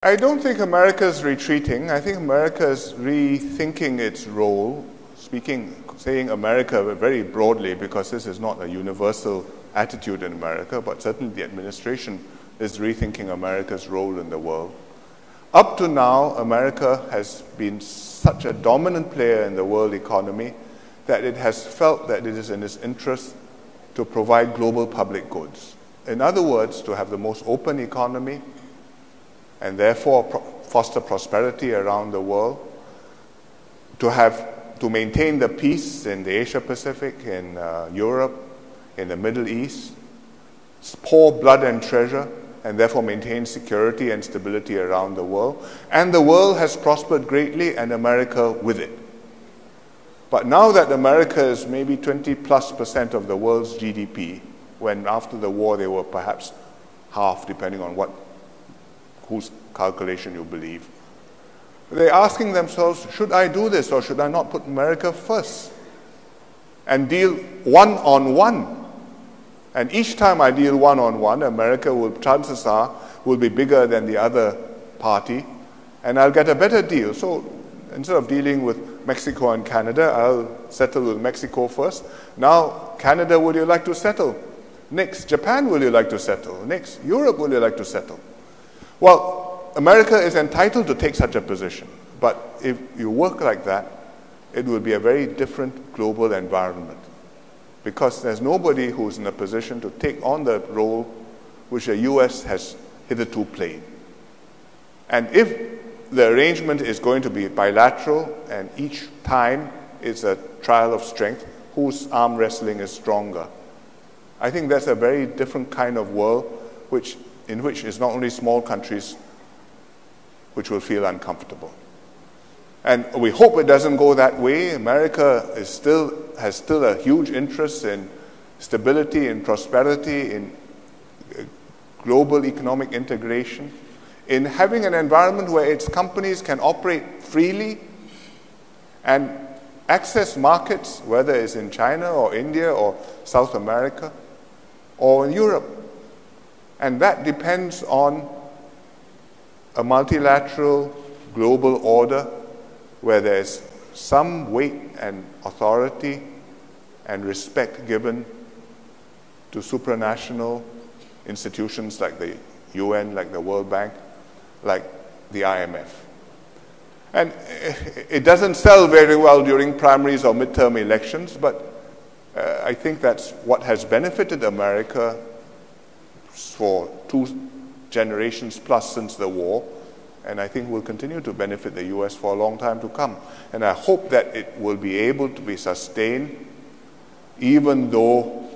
I don't think America is retreating. I think America is rethinking its role, saying America very broadly, because this is not a universal attitude in America, but certainly the administration is rethinking America's role in the world. Up to now, America has been such a dominant player in the world economy that it has felt that it is in its interest to provide global public goods. In other words, to have the most open economy and therefore foster prosperity around the world, to maintain the peace in the Asia Pacific, in Europe, in the Middle East, pour blood and treasure, and therefore maintain security and stability around the world. And the world has prospered greatly, and America with it. But now that America is maybe 20+% of the world's GDP, when after the war they were perhaps half, depending on whose calculation you believe, they're asking themselves, should I do this or should I not put America first and deal one-on-one? And each time I deal one-on-one, America chances are, will be bigger than the other party, and I'll get a better deal. So instead of dealing with Mexico and Canada, I'll settle with Mexico first. Now, Canada, would you like to settle? Next, Japan, will you like to settle? Next, Europe, will you like to settle? Well, America is entitled to take such a position, but if you work like that, it will be a very different global environment, because there's nobody who's in a position to take on the role which the US has hitherto played. And if the arrangement is going to be bilateral and each time is a trial of strength, whose arm wrestling is stronger, I think that's a very different kind of world in which it's not only small countries which will feel uncomfortable. And we hope it doesn't go that way. America has still a huge interest in stability and prosperity, in global economic integration, in having an environment where its companies can operate freely and access markets, whether it's in China or India or South America or in Europe. And that depends on a multilateral global order where there's some weight and authority and respect given to supranational institutions like the UN, like the World Bank, like the IMF. And it doesn't sell very well during primaries or midterm elections, but I think that's what has benefited America for 2 generations plus since the war, and I think will continue to benefit the US for a long time to come. And I hope that it will be able to be sustained even though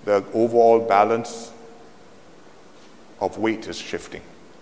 the overall balance of weight is shifting.